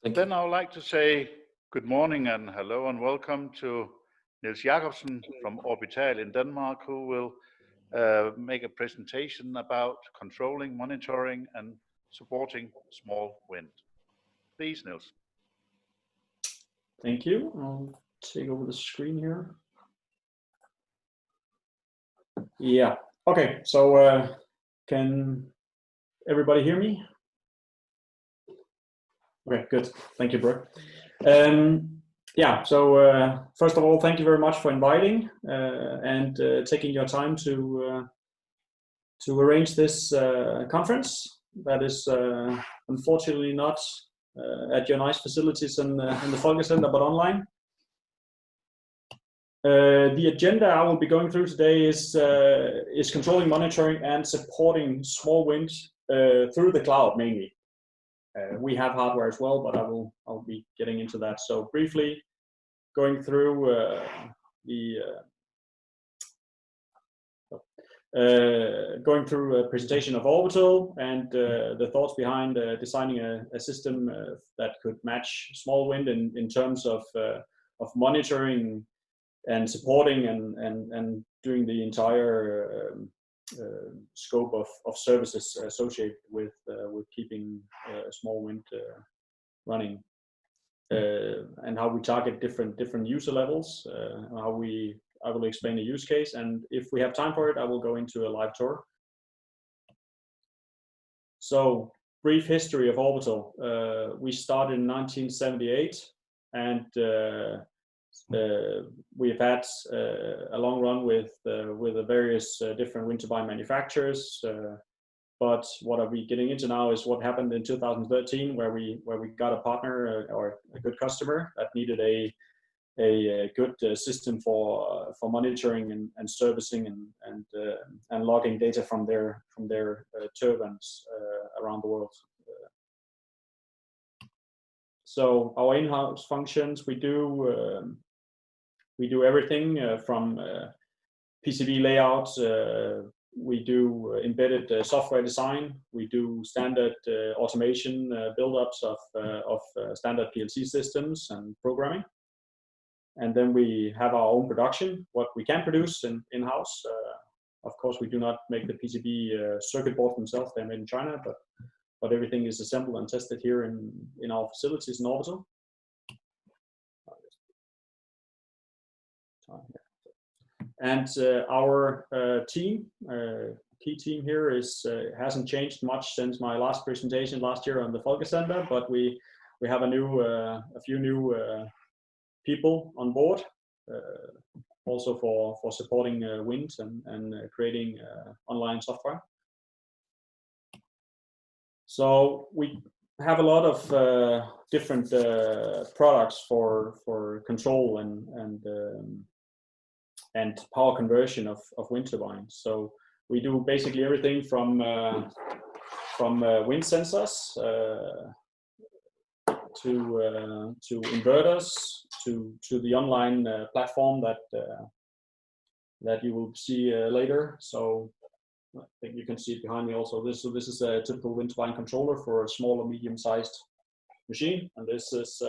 Then I would like to say good morning and hello and welcome to Niels Jakobsen from Orbital in Denmark, who will make a presentation about controlling, monitoring and supporting small wind. Please, Niels. Thank you. I'll take over the screen here. Yeah, okay, so can everybody hear me? Okay, good. Thank you, Brooke. Yeah, so first of all, thank you very much for inviting and taking your time to arrange this conference. That is unfortunately not at your nice facilities in the Folkecenter, but online. The agenda I will be going through today is controlling, monitoring, and supporting small wind through the cloud mainly. We have hardware as well, but I'll be getting into that. So briefly, going through a presentation of Orbital and the thoughts behind designing a system that could match small wind in terms of monitoring and supporting and doing the entire scope of services associated with keeping small wind running, and how we target different user levels, I will explain a use case, and if we have time for it, I will go into a live tour. So, brief history of Orbital. We started in 1978, and we've had a long run with the various different wind turbine manufacturers. But what are we getting into now is what happened in 2013, where we got a partner or a good customer that needed a good system for monitoring and servicing and logging data from their turbines around the world. So our in-house functions, we do everything from PCB layout. We do embedded software design. We do standard automation build-ups of standard PLC systems and programming. And then we have our own production, what we can produce in-house. Of course, we do not make the PCB circuit boards themselves. They're made in China, but everything is assembled and tested here in our facilities in Orbital. And our team, key team here hasn't changed much since my last presentation last year on the Folkecenter, but we have a few new people on board, also for supporting wind and creating online software. So we have a lot of different products for control and power conversion of wind turbines. So we do basically everything from wind sensors to inverters to the online platform that you will see later. So I think you can see it behind me also. This is a typical wind turbine controller for a small or medium-sized machine, and this is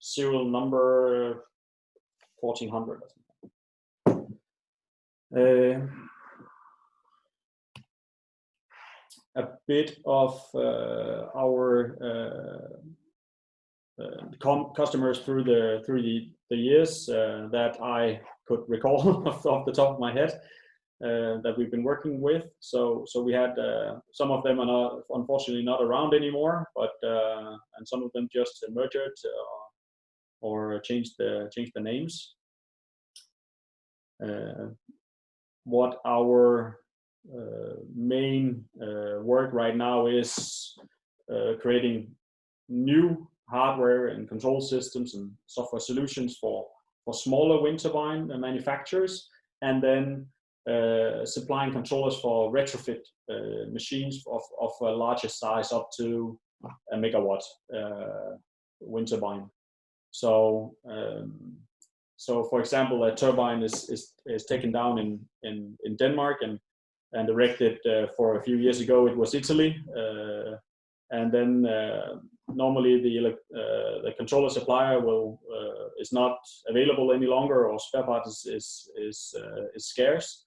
serial number 1400. A bit of our customers through the years that I could recall off the top of my head that we've been working with. So we had some of them are not, unfortunately not around anymore, but and some of them just merged or changed the names. What our main work right now is creating new hardware and control systems and software solutions for smaller wind turbine manufacturers, and then supplying controllers for retrofit machines of a larger size, up to a megawatt wind turbine. So for example, a turbine is taken down in Denmark and erected for a few years ago. It was Italy, and then normally the controller supplier is not available any longer, or spare parts is scarce.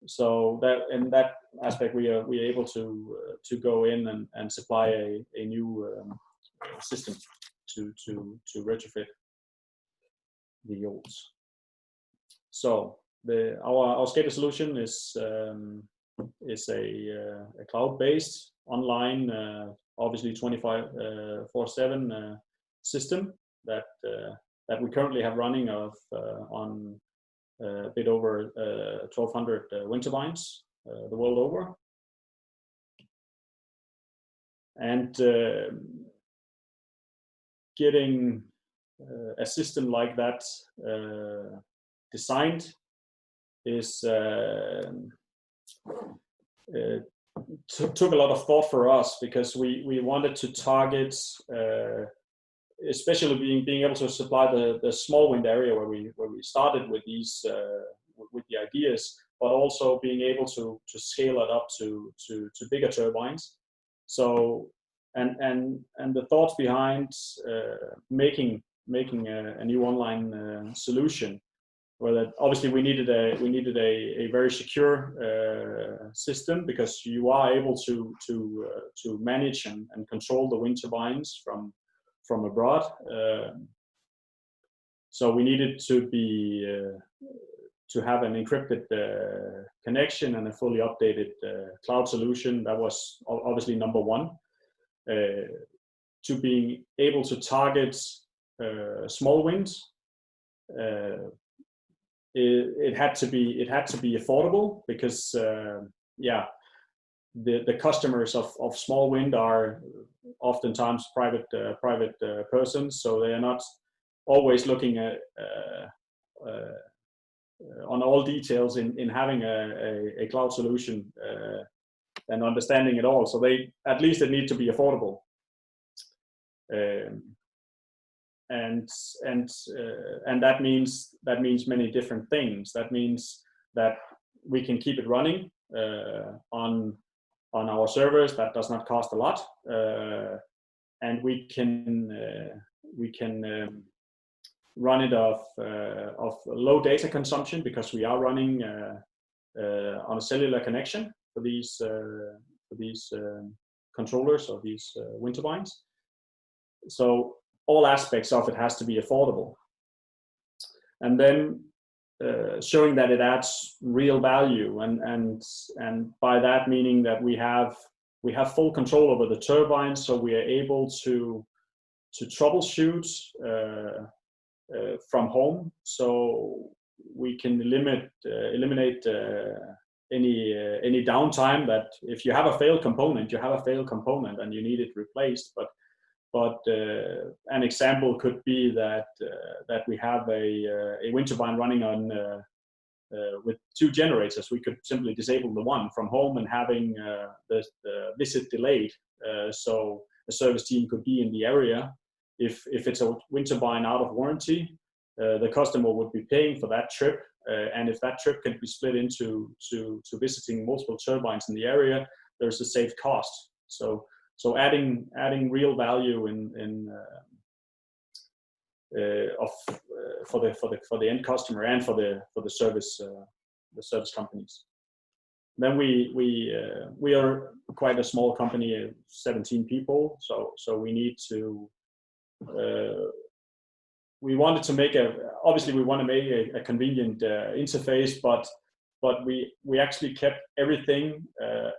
So that in that aspect, we are able to go in and supply a new system to retrofit the olds. So our SCADA solution is a cloud-based online, obviously 24/7 system that we currently have running on a bit over 1,200 wind turbines the world over. And getting a system like that designed is took a lot of thought for us, because we wanted to target especially being able to supply the small wind area where we started with these with the ideas, but also being able to scale it up to bigger turbines. So and the thoughts behind making a new online solution were that obviously we needed a very secure system, because you are able to manage and control the wind turbines from abroad. So we needed to have an encrypted connection and a fully updated cloud solution. That was obviously number one. To being able to target small winds, it had to be affordable, because the customers of small wind are oftentimes private persons, so they are not always looking at on all details in having a cloud solution and understanding it all. So they at least need to be affordable, and that means many different things. That means that we can keep it running on our servers. That does not cost a lot, and we can run it of low data consumption, because we are running on a cellular connection for these controllers or these wind turbines. So all aspects of it has to be affordable, and then showing that it adds real value, and by that meaning that we have full control over the turbines, so we are able to troubleshoot from home, so we can eliminate any downtime. That if you have a failed component, and you need it replaced. But an example could be that we have a wind turbine running on with two generators. We could simply disable the one from home and having the visit delayed, so the service team could be in the area. If it's a wind turbine out of warranty, the customer would be paying for that trip, and if that trip can be split into visiting multiple turbines in the area, there's a saved cost. So adding real value for the end customer and for the service companies. Then we are quite a small company, 17 people. So we need to we wanted to make obviously we want to make a convenient interface, but we actually kept everything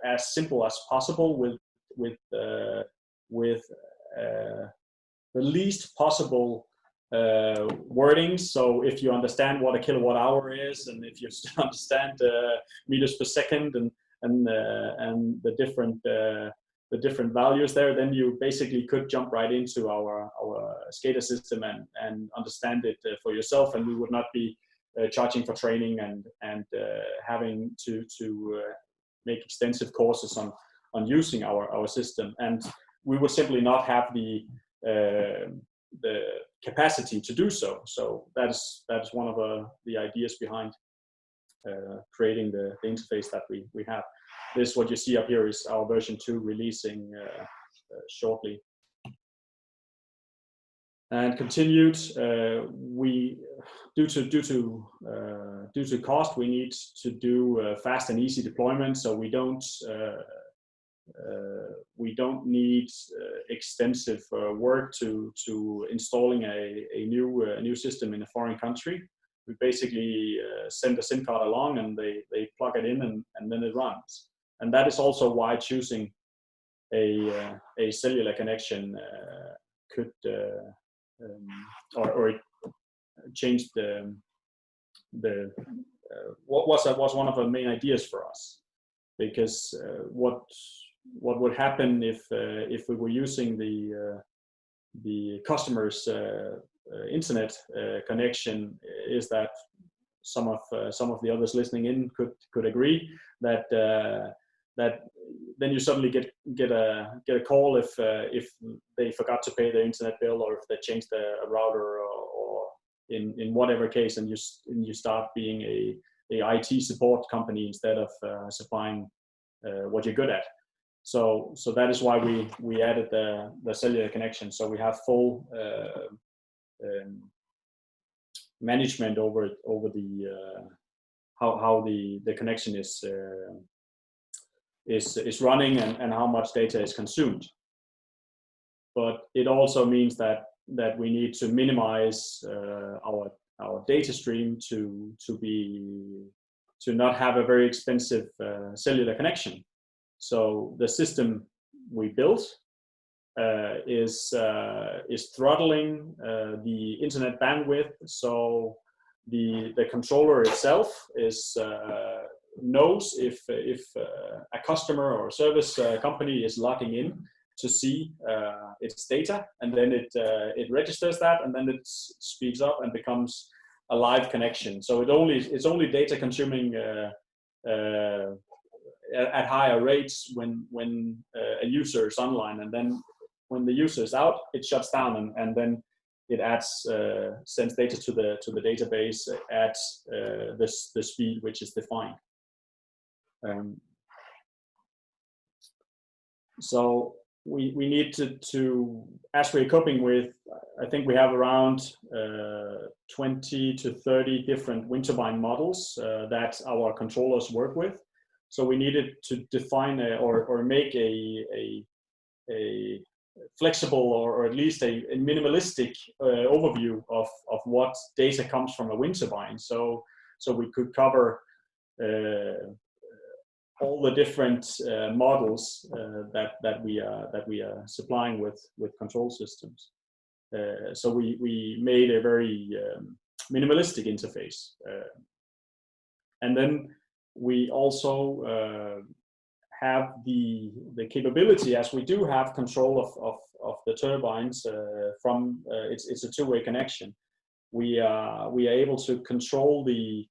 as simple as possible with the least possible wording. So if you understand what a kilowatt hour is, and if you understand meters per second and the different values there, then you basically could jump right into our SCADA system and understand it for yourself, and we would not be charging for training and having to make extensive courses on using our system, and we would simply not have the capacity to do so. So that is one of the ideas behind creating the interface that we have. This, what you see up here, is our version 2 releasing shortly. And continued, we due to cost, we need to do fast and easy deployment. So we don't need extensive work to installing a new system in a foreign country. We basically send a SIM card along, and they plug it in, and then it runs. And that is also why choosing a cellular connection could or it changed what was one of the main ideas for us, because what would happen if we were using the customer's internet connection is that some of the others listening in could agree that that then you suddenly get a call if they forgot to pay their internet bill, or if they changed a router, or in whatever case, and you start being a IT support company instead of supplying what you're good at. So that is why we added the cellular connection. So we have full management over the how the connection is running and how much data is consumed. But it also means that we need to minimize our data stream to not have a very expensive cellular connection. So the system we built is throttling the internet bandwidth. So the controller itself knows if a customer or service company is logging in to see its data, and then it registers that, and then it speeds up and becomes a live connection. So it's only data consuming at higher rates when a user is online, and then when the user is out, it shuts down, and then it sends data to the database at the speed which is defined. So we need to, as we're coping with, I think we have around 20 to 30 different Winterbein models that our controllers work with. So we needed to define or make a flexible or at least a minimalistic overview of what data comes from a Winterbein. So we could cover all the different models that we are supplying with control systems. So we made a very minimalistic interface, and then we also have the capability, as we do have control of the turbines from it's a two-way connection. We are able to control the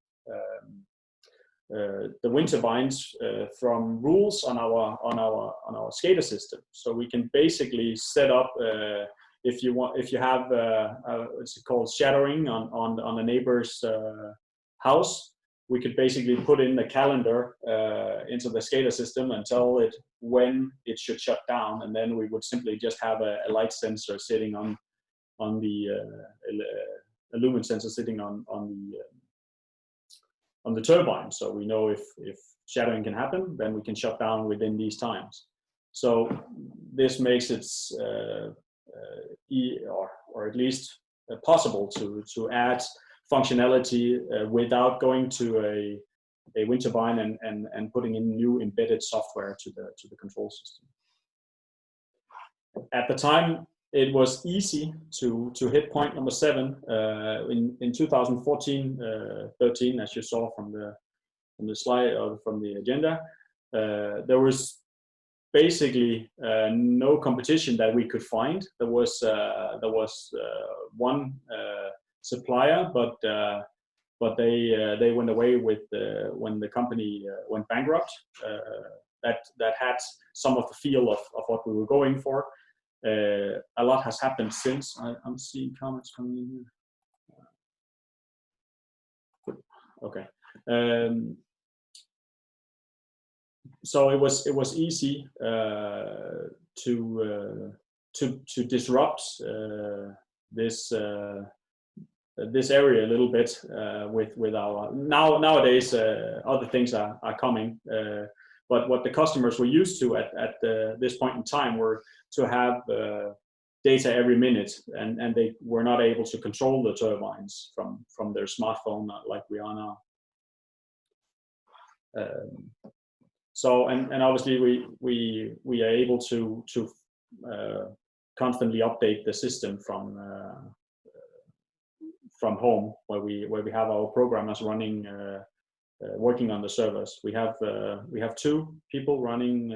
Winterbeins from rules on our SCADA system. So we can basically set up if you have it's called shadowing on a neighbor's house. We could basically put in the calendar into the SCADA system and tell it when it should shut down, and then we would simply just have a light sensor sitting on the a lumen sensor sitting on the turbine, so we know if shadowing can happen, then we can shut down within these times. So this makes it or at least possible to add functionality without going to a Winterbein and putting in new embedded software to the control system. At the time, it was easy to hit point number 7 in 2014-13, as you saw from the slide or from the agenda. There was basically no competition that we could find. There was one supplier, but they went away with when the company went bankrupt. That had some of the feel of what we were going for. A lot has happened since. I'm seeing comments coming in here. Okay. So it was easy to disrupt this area a little bit with our nowadays other things are coming, but what the customers were used to at this point in time were to have data every minute, and they were not able to control the turbines from their smartphone like we are now. So and obviously we are able to constantly update the system from home, where we have our programmers running working on the servers. We have 2 people running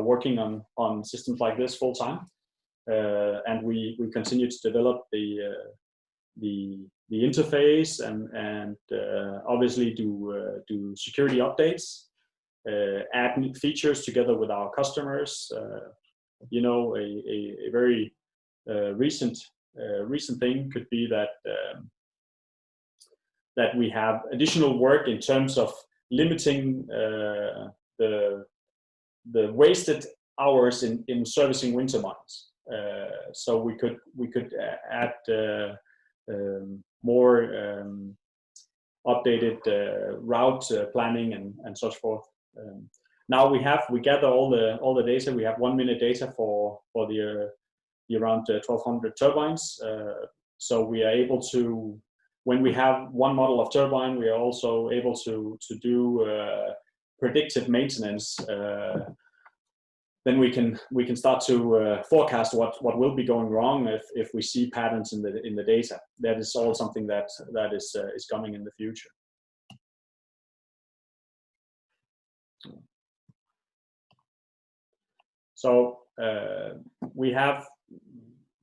working on systems like this full time, and we continue to develop the interface and obviously do security updates, add new features together with our customers. You know, a very recent thing could be that we have additional work in terms of limiting the wasted hours in servicing wind turbines. So we could add more updated route planning and such forth. Now we gather all the data. We have 1 minute data for the around 1,200 turbines. So we are able to, when we have one model of turbine, we are also able to do predictive maintenance. Then we can start to forecast what will be going wrong if we see patterns in the data. That is all something that is coming in the future. So we have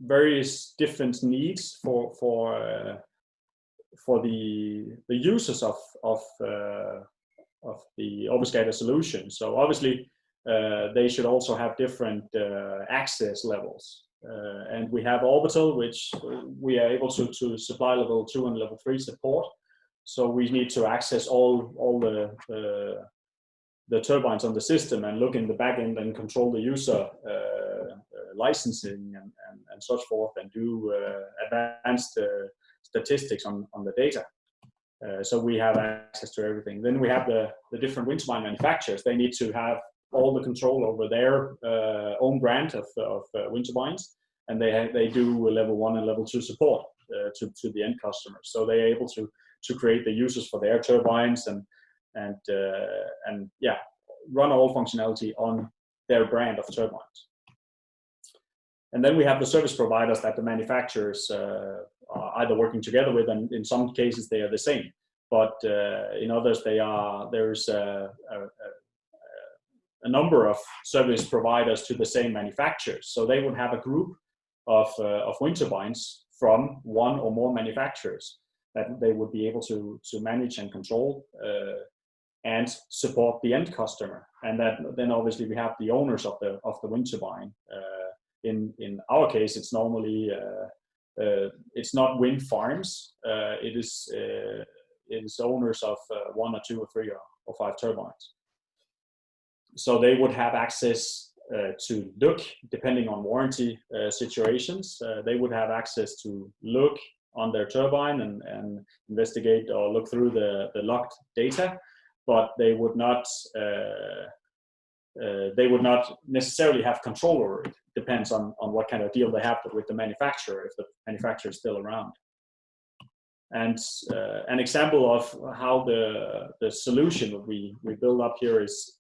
various different needs for the users of the Orbiscatter solution. So obviously they should also have different access levels. And we have Orbital, which we are able to supply level 2 and level 3 support. So we need to access all the turbines on the system and look in the back end and control the user licensing and such forth, and do advanced statistics on the data. So we have access to everything. Then we have the different wind turbine manufacturers. They need to have all the control over their own brand of wind turbines, and they do level 1 and level 2 support to the end customers. So they are able to create the users for their turbines and yeah, run all functionality on their brand of turbines. And then we have the service providers that the manufacturers are either working together with, and in some cases they are the same, but in others there's a number of service providers to the same manufacturers. So they would have a group of wind turbines from one or more manufacturers that they would be able to manage and control and support the end customer. And then obviously we have the owners of the wind turbine. In our case, it's normally it's not wind farms. It is owners of 1 or 2 or 3 or 5 turbines. So they would have access to look, depending on warranty situations. They would have access to look on their turbine and investigate or look through the logged data, but they would not necessarily have control over it. Depends on what kind of deal they have with the manufacturer, if the manufacturer is still around. And an example of how the solution that we build up here is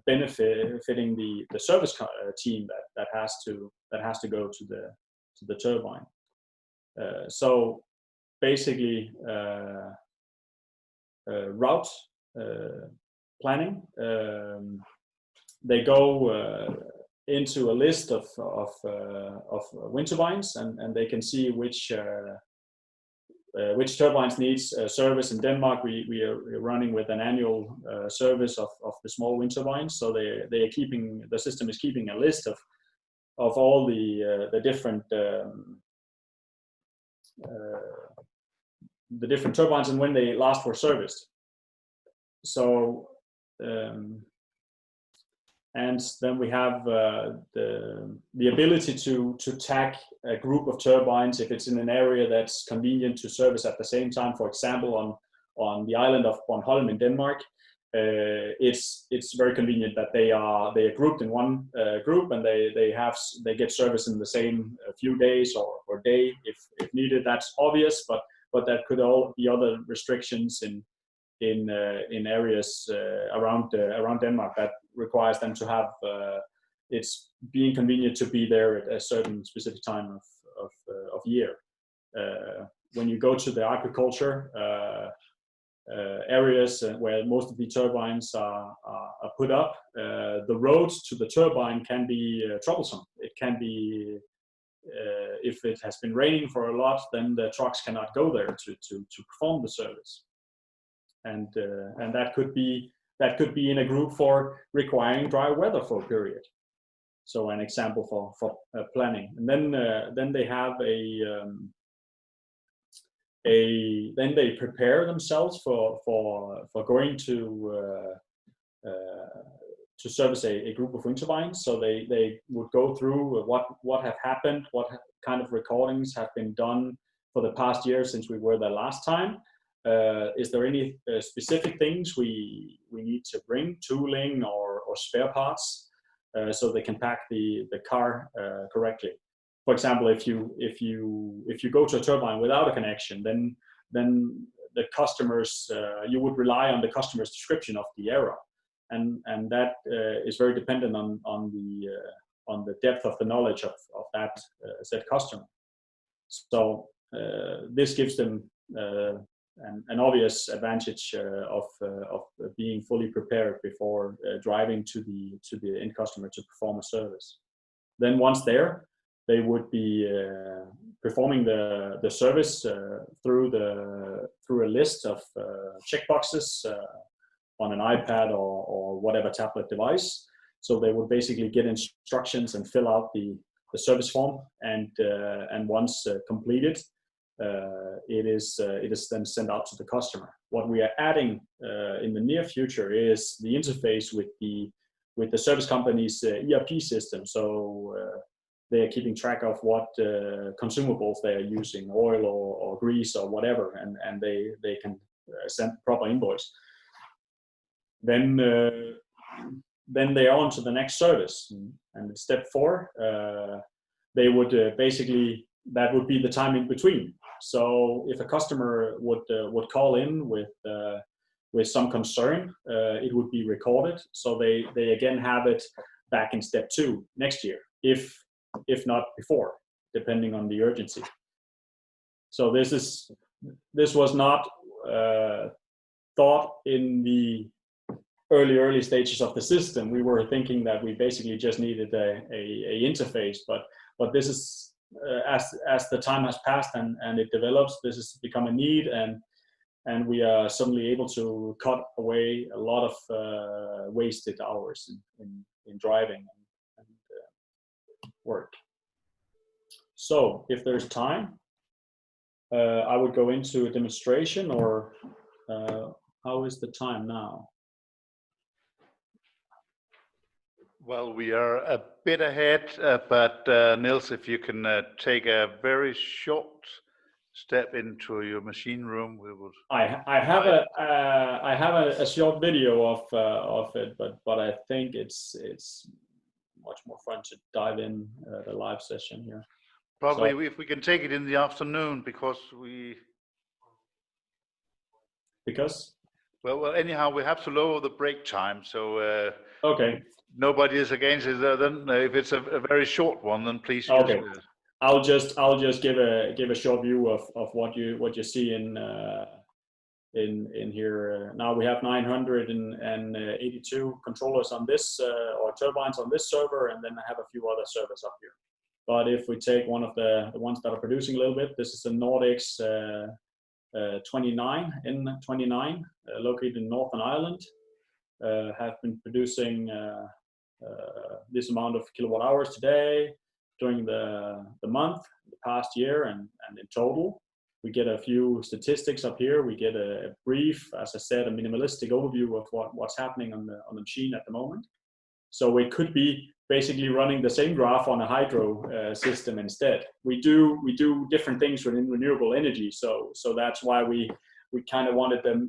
benefiting the service team that has to go to the turbine. So basically, route planning. They go into a list of wind turbines, and they can see which turbines needs service. In Denmark, we are running with an annual service of the small wind turbines. So the system is keeping a list of all the different turbines and when they last were serviced. So And then we have the ability to tag a group of turbines if it's in an area that's convenient to service at the same time. For example, on the island of Bornholm in Denmark, it's very convenient that they are grouped in one group, and they get service in the same few days or day if needed. That's obvious, but that could all be other restrictions in areas around Denmark that requires them to have it's being convenient to be there at a certain specific time of year. When you go to the agriculture areas where most of the turbines are put up, the road to the turbine can be troublesome. It can be if it has been raining for a lot, then the trucks cannot go there to perform the service. And that could be in a group for requiring dry weather for a period. So an example for planning. And then they have then they prepare themselves for going to service a group of wind turbines. So they would go through what have happened, what kind of recordings have been done for the past year since we were there last time. Is there any specific things we need to bring, tooling or spare parts, so they can pack the car correctly? For example, if you go to a turbine without a connection, then the customers you would rely on the customer's description of the error, and that is very dependent on the depth of the knowledge of that said customer. So this gives them an obvious advantage of being fully prepared before driving to the end customer to perform a service. Then once there, they would be performing the service through a list of checkboxes on an iPad or whatever tablet device. So they would basically get instructions and fill out the service form, and once completed, it is then sent out to the customer. What we are adding in the near future is the interface with the service company's ERP system. So they are keeping track of what consumables they are using, oil or grease or whatever, and they can send proper invoice. Then they are on to the next service, and step 4, they would basically, that would be the time in between. So if a customer would call in with some concern, it would be recorded. So they again have it back in step 2 next year, if not before, depending on the urgency. So this was not thought in the early stages of the system. We were thinking that we basically just needed a interface, but this is as the time has passed and it develops, this has become a need, and we are suddenly able to cut away a lot of wasted hours in driving and work. So if there's time, I would go into a demonstration, or how is the time now? Well, we are a bit ahead, but Niels, if you can take a very short step into your machine room, we would. I have a short video of it, but I think it's much more fun to dive in the live session here. Probably so, if we can take it in the afternoon, because well anyhow we have to lower the break time, so okay. Nobody is against it. Then if it's a very short one, then please. Okay. I'll just give a short view of what you see in here. Now we have 982 controllers on this or turbines on this server, and then I have a few other servers up here. But if we take one of the ones that are producing a little bit, this is the Nordics 29 N29 located in Northern Ireland. Have been producing this amount of kilowatt hours today during the month, the past year, and in total. We get a few statistics up here. We get a brief, as I said, a minimalistic overview of what's happening on the machine at the moment. So it could be basically running the same graph on a hydro system instead. We do different things within renewable energy, so that's why we kind of wanted a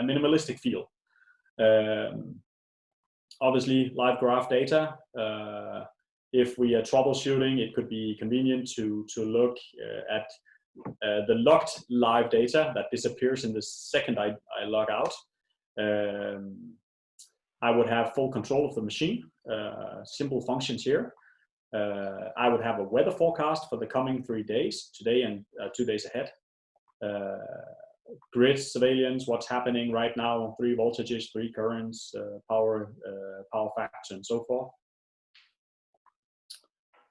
minimalistic feel. Obviously, live graph data. If we are troubleshooting, it could be convenient to look at the logged live data that disappears in the second I log out. I would have full control of the machine, simple functions here. I would have a weather forecast for the coming 3 days, today and 2 days ahead. Grid surveillance, what's happening right now, 3 voltages, 3 currents, power factor, and so forth.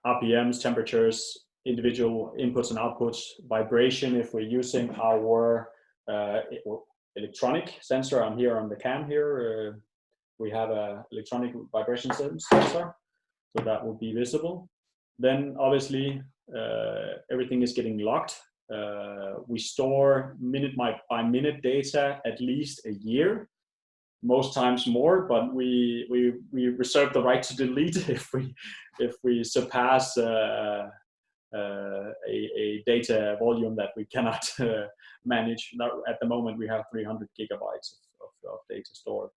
RPMs, temperatures, individual inputs and outputs, vibration if we're using our electronic sensor. I'm here on the cam here. We have an electronic vibration sensor, so that will be visible. Then obviously everything is getting logged. We store minute by minute data at least a year, most times more, but we reserve the right to delete if we surpass a data volume that we cannot manage. Now, at the moment, we have 300 gigabytes of data stored.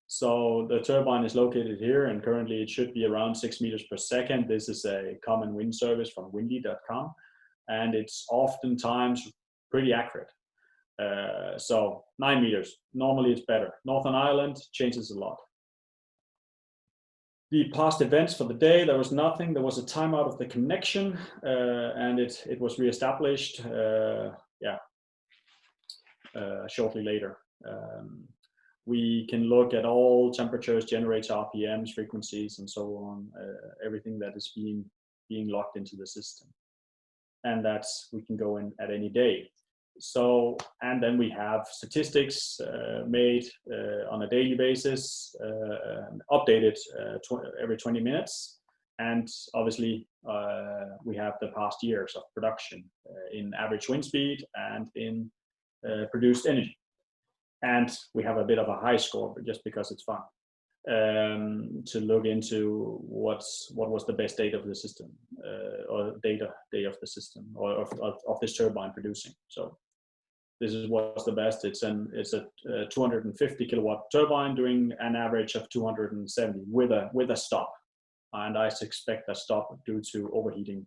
So the turbine is located here, and currently it should be around 6 meters per second. This is a common wind service from windy.com, and it's oftentimes pretty accurate. So 9 meters, normally it's better. Northern Ireland changes a lot. The past events for the day, there was nothing. There was a timeout of the connection, and it was reestablished shortly later. We can look at all temperatures, generators, RPMs, frequencies, and so on, everything that is being logged into the system. And we can go in at any day. So, and then we have statistics made on a daily basis, updated every 20 minutes. And obviously, we have the past years of production in average wind speed and in produced energy. And we have a bit of a high score, but just because it's fun, to look into what was the best date of the system, or day of the system, or of this turbine producing. So this is what's the best. It's a 250 kilowatt turbine doing an average of 270 with a stop, and I suspect a stop due to overheating.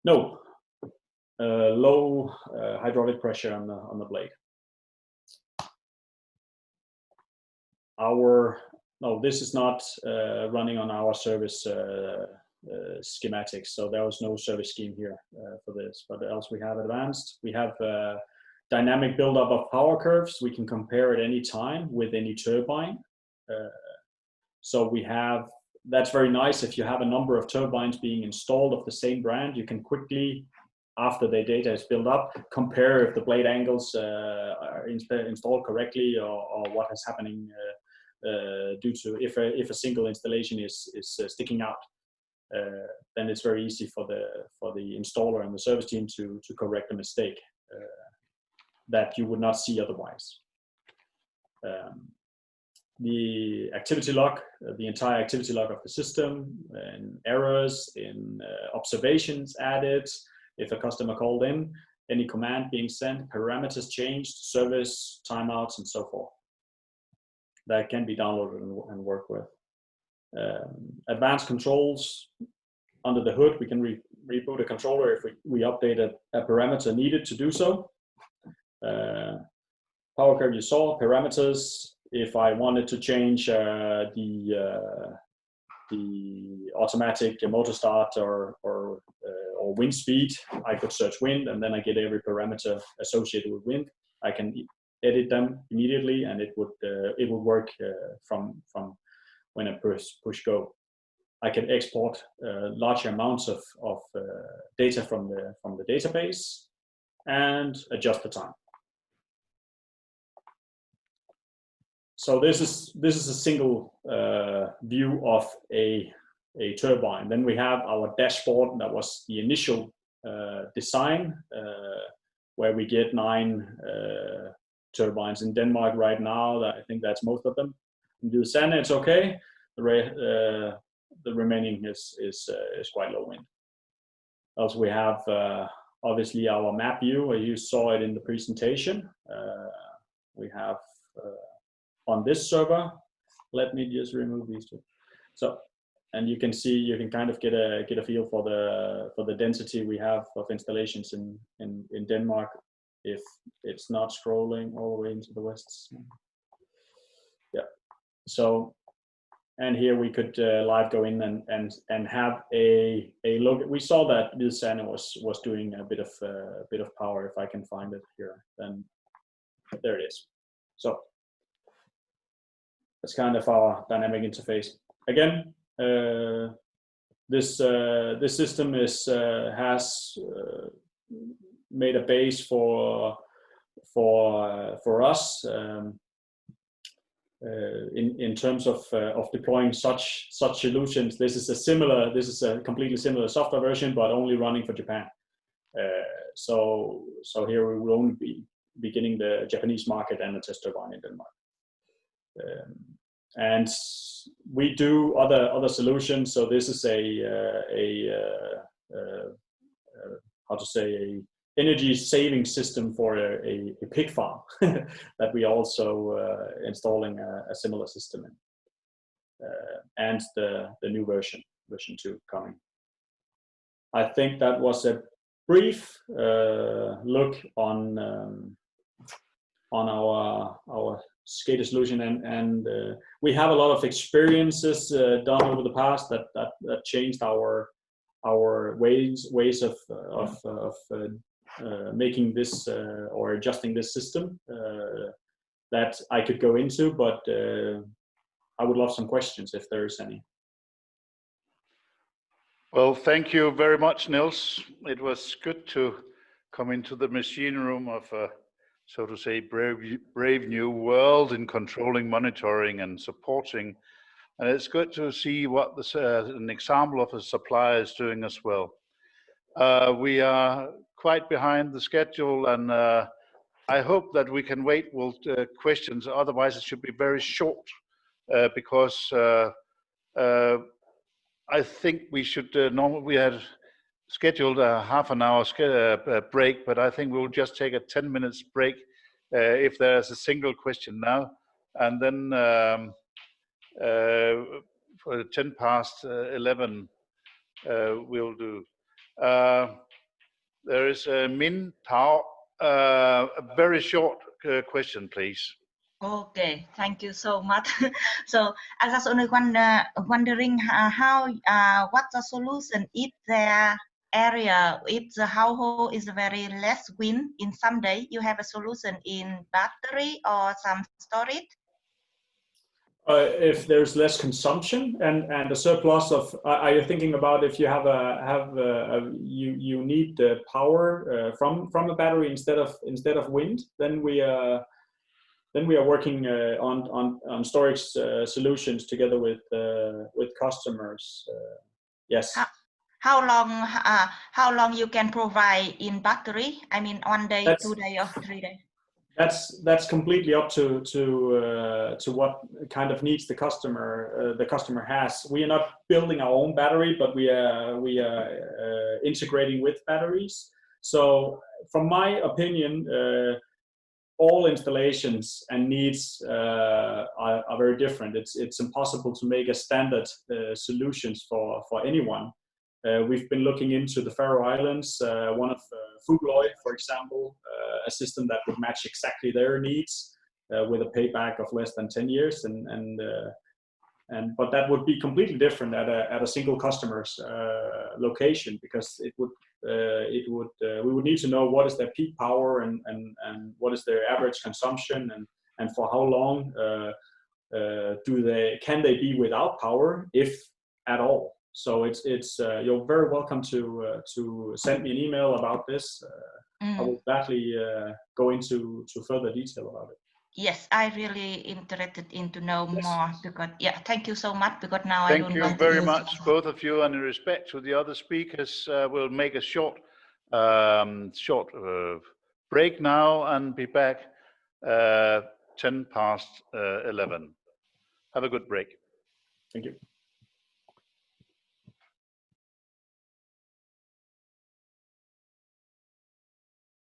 No, low hydraulic pressure on the blade. This is not running on our service schematics, so there was no service scheme here for this. But else we have advanced. We have dynamic buildup of power curves. We can compare at any time with any turbine. So we have, that's very nice. If you have a number of turbines being installed of the same brand, you can quickly, after the data is built up, compare if the blade angles are installed correctly, or what is happening due to if a single installation is sticking out. Then it's very easy for the installer and the service team to correct a mistake that you would not see otherwise. The activity log, the entire activity log of the system, and errors in observations added, if a customer called in, any command being sent, parameters changed, service timeouts, and so forth. That can be downloaded and work with. Advanced controls under the hood. We can reboot a controller if we update a parameter needed to do so. Power curve you saw, parameters. If I wanted to change the automatic motor start or wind speed, I could search wind, and then I get every parameter associated with wind. I can edit them immediately, and it would work from when I push go. I can export large amounts of data from the database and adjust the time. So this is a single view of a turbine. Then we have our dashboard. That was the initial design, where we get 9 turbines in Denmark right now. That think that's most of them. In Niels, it's okay. The remaining is quite low wind. Also, we have obviously our map view. You saw it in the presentation. We have on this server. Let me just remove these two. So, and you can see, you can kind of get a feel for the density we have of installations in Denmark. If it's not scrolling all the way into the west. Yeah. So, and here we could live go in and have a look. We saw that Niels was doing a bit of power. If I can find it here, then there it is. So that's kind of our dynamic interface. Again, this system has made a base for us in terms of deploying such solutions. This is a completely similar software version, but only running for Japan. So here we will only be beginning the Japanese market and a test turbine in Denmark. And we do other solutions. So this is how to say, a energy saving system for a pig farm that we also installing a similar system in, and the new version 2 coming. I think that was a brief look on our SCADA solution, and we have a lot of experiences done over the past that changed our ways of making this or adjusting this system that I could go into, but I would love some questions if there is any. Well, thank you very much, Niels. It was good to come into the machine room of so to say, brave new world in controlling, monitoring, and supporting. And it's good to see what an example of a supplier is doing as well. We are quite behind the schedule, and I hope that we can wait with questions. Otherwise, it should be very short because I think we should. Normally, we had scheduled a half an hour break, but I think we'll just take a 10 minutes break if there's a single question now, and then for 10 past 11 we'll do. There is Min Tao, a very short question, please. Okay, thank you so much. So I was only wondering how what's the solution if the area, if the household is very less wind in some day, you have a solution in battery or some storage? If there's less consumption and a surplus of, are you thinking about if you have you need the power from a battery instead of wind? Then we are working on storage solutions together with customers. Yes. How long you can provide in battery? I mean, 1 day, 2 days, or 3 days? That's completely up to what kind of needs the customer has. We are not building our own battery, but we are integrating with batteries. So, from my opinion, all installations and needs are very different. It's impossible to make a standard solutions for anyone. We've been looking into the Faroe Islands, one of Fugloy, for example, a system that would match exactly their needs with a payback of less than 10 years, but that would be completely different at a single customer's location, because we would need to know what is their peak power and what is their average consumption, and for how long can they be without power, if at all. So it's you're very welcome to send me an email about this. I will gladly go into further detail about it. Yes, I really interested in to know more, because thank you so much, because now thank you very much, both of you, and in respect to the other speakers, we'll make a short break now and be back 10 past 11. Have a good break. Thank you.